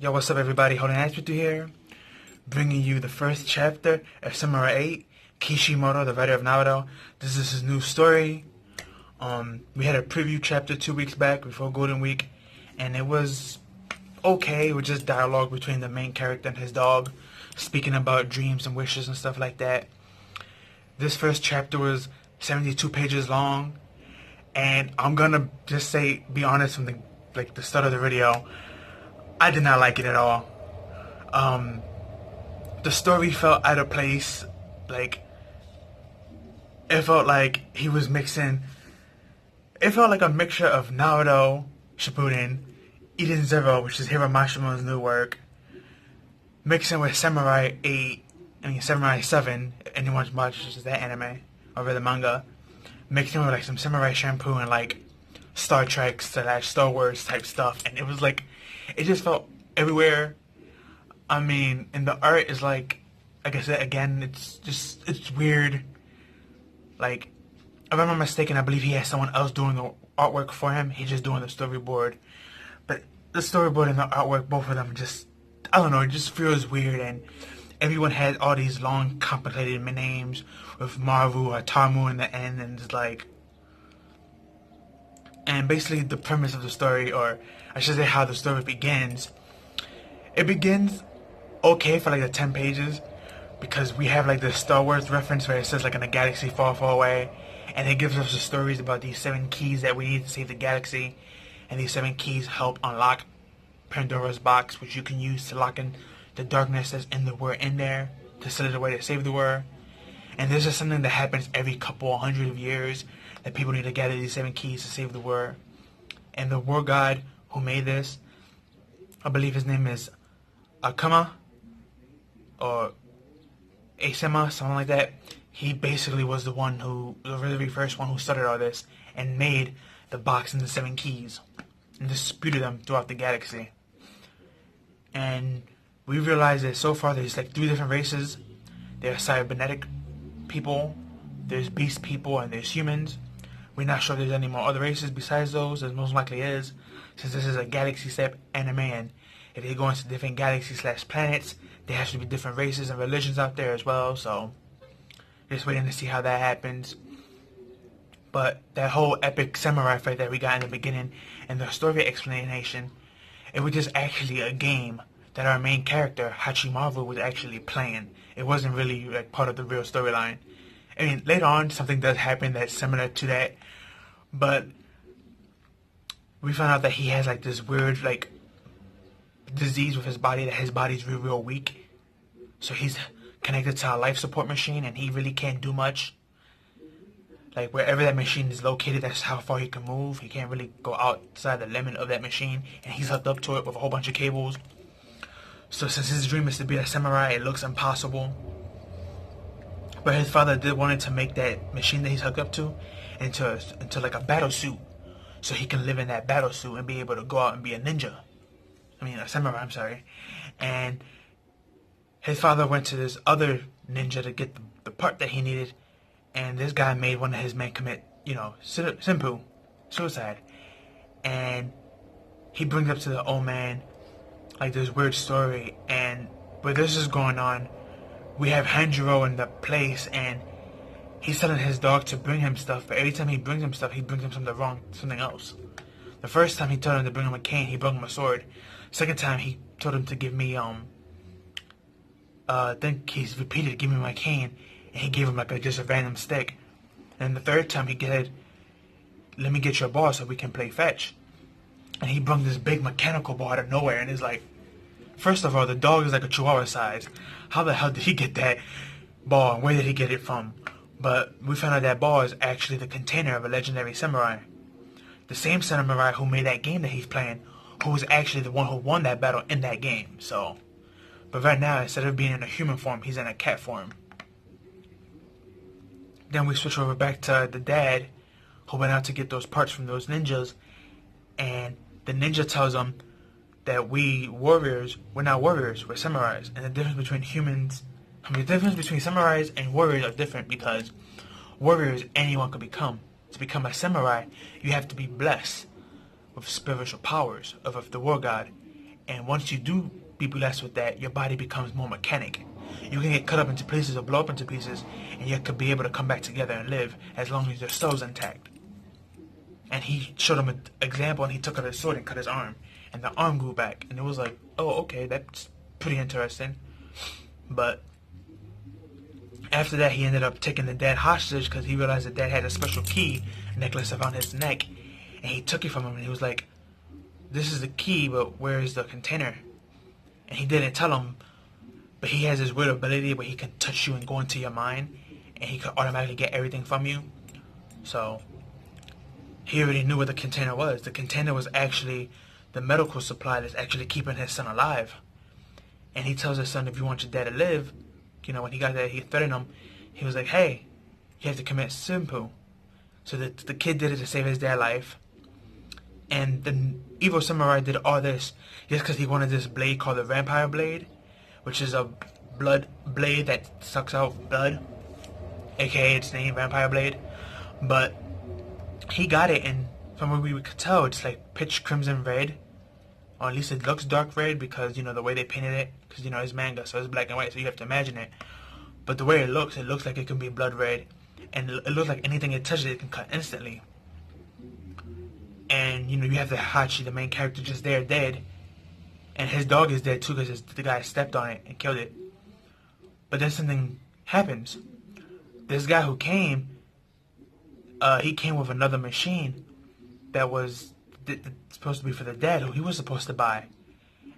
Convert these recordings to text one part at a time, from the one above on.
Yo, what's up everybody? Holding Hands with you here, bringing you the first chapter of Samurai 8, Kishimoto, the writer of Naruto. This is his new story. We had a preview chapter 2 weeks back before Golden Week, and it was okay with just dialogue between the main character and his dog, speaking about dreams and wishes and stuff like that. This first chapter was 72 pages long, and I'm gonna just be honest from the start of the video. I did not like it at all. The story felt out of place. It felt like he was mixing. It felt like a mixture of Naruto Shippuden, Eden Zero, which is Hiro Mashima's new work, mixing with Samurai 7. If anyone watches that anime or read the manga, mixing with some Samurai Shampoo and Star Trek / Star Wars type stuff, and it was it just felt everywhere. I mean, and the art is like I said again, it's weird. If I'm not mistaken, I believe he has someone else doing the artwork for him. He's just doing the storyboard. But the storyboard and the artwork, both of them I don't know, it just feels weird. And everyone had all these long, complicated names with Maru or Tamu in the end, and and basically the premise of the story, or I should say how the story begins. It begins okay for the 10 pages, because we have the Star Wars reference where it says in a galaxy far, far away, and it gives us the stories about these 7 keys that we need to save the galaxy, and these 7 keys help unlock Pandora's box, which you can use to lock in the darkness that's in the world in there, to seal it away to save the world. And this is something that happens every couple 100 of years, that people need to gather these 7 keys to save the world. And the war god who made this, I believe his name is Akama, or Asema, something like that. He basically was the very first one who started all this, and made the box and the 7 keys, and distributed them throughout the galaxy. And we realized that so far there's 3 different races. There's cybernetic people, there's beast people, and there's humans. We're not sure if there's any more other races besides those, as most likely is, since this is a galaxy step anime, and if they go into different galaxies / planets, there has to be different races and religions out there as well, so just waiting to see how that happens. But that whole epic samurai fight that we got in the beginning, and the story explanation, it was just actually a game that our main character, Hachimaru, was actually playing. It wasn't really part of the real storyline. I mean, later on, something does happen that's similar to that, but we found out that he has this weird disease with his body, that his body's real weak. So he's connected to a life support machine, and he really can't do much. Wherever that machine is located, that's how far he can move. He can't really go outside the limit of that machine, and he's hooked up to it with a whole bunch of cables. So since his dream is to be a samurai, it looks impossible. But his father did wanted to make that machine that he's hooked up to into a battle suit, so he can live in that battle suit and be able to go out and be a ninja. I mean, a samurai, I'm sorry. And his father went to this other ninja to get the part that he needed, and this guy made one of his men commit, suicide. And he brings up to the old man this weird story, and where this is going on, we have Hanjiro in the place, and he's telling his dog to bring him stuff, but every time he brings him stuff, he brings him something else. The first time he told him to bring him a cane, he brought him a sword. Second time he told him to give me then he's repeated, give me my cane, and he gave him just a random stick. And the third time he said, let me get your ball so we can play fetch. And he brought this big mechanical ball out of nowhere, and it's first of all, the dog is a chihuahua size. How the hell did he get that ball, and where did he get it from? But we found out that ball is actually the container of a legendary samurai. The same samurai who made that game that he's playing, who was actually the one who won that battle in that game. So, but right now, instead of being in a human form, he's in a cat form. Then we switch over back to the dad, who went out to get those parts from those ninjas, and the ninja tells him that we're not warriors, we're samurais. And the difference between samurais and warriors are different, because warriors anyone could become. To become a samurai, you have to be blessed with spiritual powers of the war god. And once you do be blessed with that, your body becomes more mechanic. You can get cut up into pieces or blow up into pieces, and you could be able to come back together and live as long as your soul's intact. And he showed him an example, and he took out his sword and cut his arm, and the arm grew back. And it was like, oh, okay, that's pretty interesting. But after that, he ended up taking the dad hostage because he realized that dad had a special key necklace around his neck, and he took it from him, and he was like, this is the key, but where is the container? And he didn't tell him, but he has this weird ability where he can touch you and go into your mind, and he could automatically get everything from you. So he already knew what the container was. The container was actually the medical supply that's actually keeping his son alive. And he tells his son, if you want your dad to live, you know, when he got there, he threatened him. He was like, hey, you have to commit simpu. So the kid did it to save his dad's life. And the evil samurai did all this just because he wanted this blade called the vampire blade, which is a blood blade that sucks out blood, aka its name, vampire blade. But he got it, and from what we could tell, it's like pitch crimson red, or at least it looks dark red because, you know, the way they painted it, because, you know, it's manga, so it's black and white, so you have to imagine it. But the way it looks like it can be blood red, and it looks like anything it touches, it can cut instantly. And, you know, you have the Hachi, the main character, just there dead, and his dog is dead too because the guy stepped on it and killed it. But then something happens. This guy who came, he came with another machine that was supposed to be for the dead, who he was supposed to buy.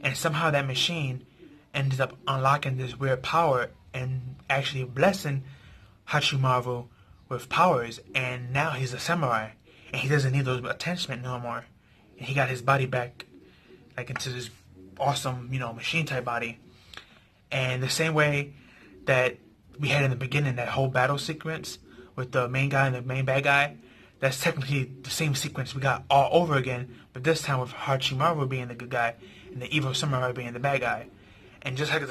And somehow that machine ended up unlocking this weird power and actually blessing Hachimaru with powers. And now he's a samurai, and he doesn't need those attachment no more. And he got his body back, like, into this awesome, you know, machine type body. And the same way that we had in the beginning, that whole battle sequence with the main guy and the main bad guy, that's technically the same sequence we got all over again, but this time with Hachimaru being the good guy and the evil samurai being the bad guy. And just like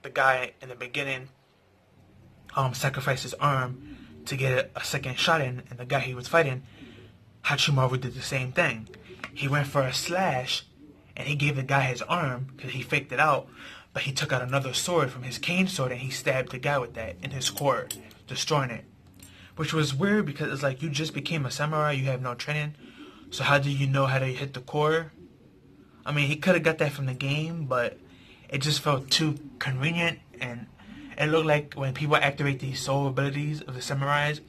the guy in the beginning sacrificed his arm to get a second shot in, and the guy he was fighting, Hachimaru did the same thing. He went for a slash, and he gave the guy his arm because he faked it out, but he took out another sword from his cane sword and he stabbed the guy with that in his core, destroying it. Which was weird because it's like, you just became a samurai, you have no training, so how do you know how to hit the core? I mean, he could have got that from the game, but it just felt too convenient, and it looked like when people activate these soul abilities of the samurais,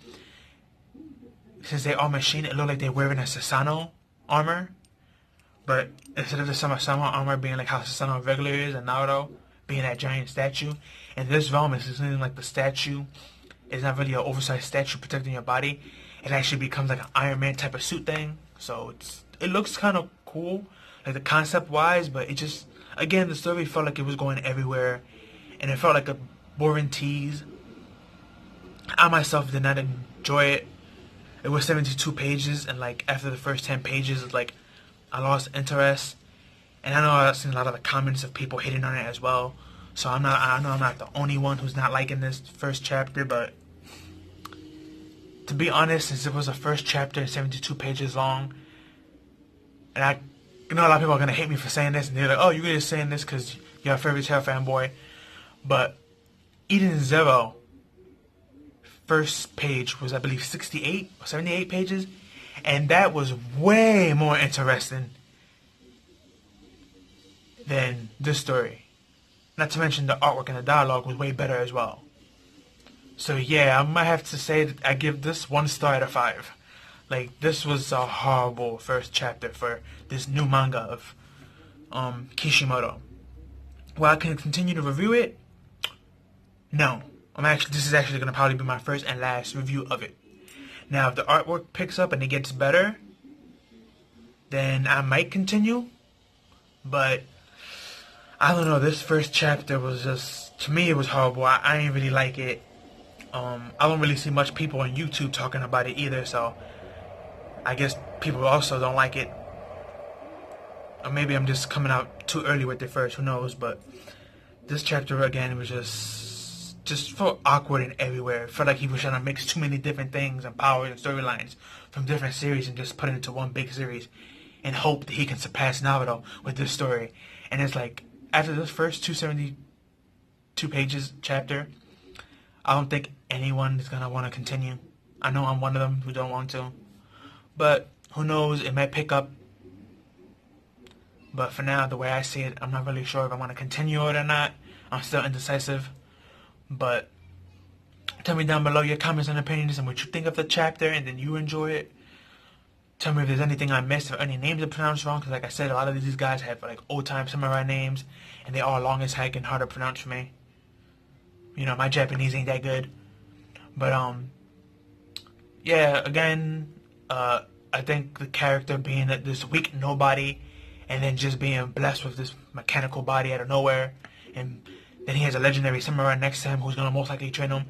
since they are machine, it looked like they're wearing a Sasano armor. But instead of the Sasano armor being like how Sasano regular is and Naruto being that giant statue, in this realm it's something like the statue is not really an oversized statue protecting your body. It actually becomes like an Iron Man type of suit thing. So it looks kind of cool, like the concept wise, but it just, again, the story felt like it was going everywhere, and it felt like a boring tease. I myself did not enjoy it. It was 72 pages, and like after the first 10 pages, it's like I lost interest. And I know I've seen a lot of the comments of people hating on it as well. So I know I'm not the only one who's not liking this first chapter, but to be honest, since it was the first chapter, 72 pages long, and I know a lot of people are gonna hate me for saying this, and they're like, "Oh, you're just saying this because you're a Fairy Tail fanboy," but Eden Zero first page was, I believe, 68 or 78 pages, and that was way more interesting than this story. Not to mention the artwork and the dialogue was way better as well. So yeah, I might have to say that I give this 1 star out of 5. Like, this was a horrible first chapter for this new manga of Kishimoto. Will I can continue to review it? No. This is actually going to probably be my first and last review of it. Now, if the artwork picks up and it gets better, then I might continue. But I don't know, this first chapter was just, to me, it was horrible. I didn't really like it. I don't really see much people on YouTube talking about it either, so I guess people also don't like it. Or maybe I'm just coming out too early with it first, who knows. But this chapter, again, was just felt awkward and everywhere. It felt like he was trying to mix too many different things and powers and storylines from different series and just put it into one big series and hope that he can surpass Naruto with this story. And it's like, after this first 272 pages chapter, I don't think anyone is going to want to continue. I know I'm one of them who don't want to. But who knows, it might pick up. But for now, the way I see it, I'm not really sure if I want to continue it or not. I'm still indecisive. But tell me down below your comments and opinions and what you think of the chapter, and then you enjoy it. Tell me if there's anything I missed or any names I pronounced wrong, because like I said, a lot of these guys have like old-time samurai names, and they're all long as heck and hard to pronounce for me. You know, my Japanese ain't that good. But, yeah, again, I think the character being this weak nobody, and then just being blessed with this mechanical body out of nowhere, and then he has a legendary samurai next to him who's going to most likely train him.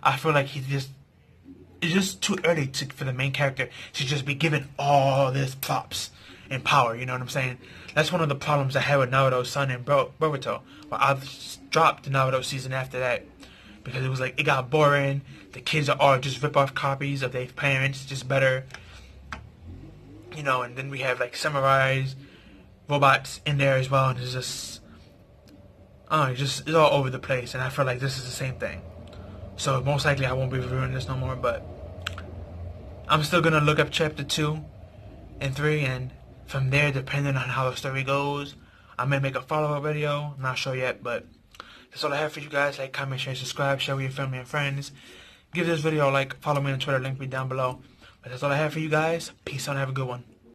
I feel like it's just too early for the main character to just be given all this props and power, you know what I'm saying? That's one of the problems I had with Naruto's son and Boruto. Well, I've dropped the Naruto season after that because it was like, it got boring. The kids are all just rip-off copies of their parents, just better. You know, and then we have like samurais, robots in there as well, and it's just, it's all over the place, and I feel like this is the same thing. So most likely I won't be reviewing this no more, but I'm still going to look up chapter 2 and 3, and from there, depending on how the story goes, I may make a follow-up video. I'm not sure yet, but that's all I have for you guys. Like, comment, share, subscribe, share with your family and friends. Give this video a like, follow me on Twitter, link me down below. But that's all I have for you guys. Peace out and have a good one.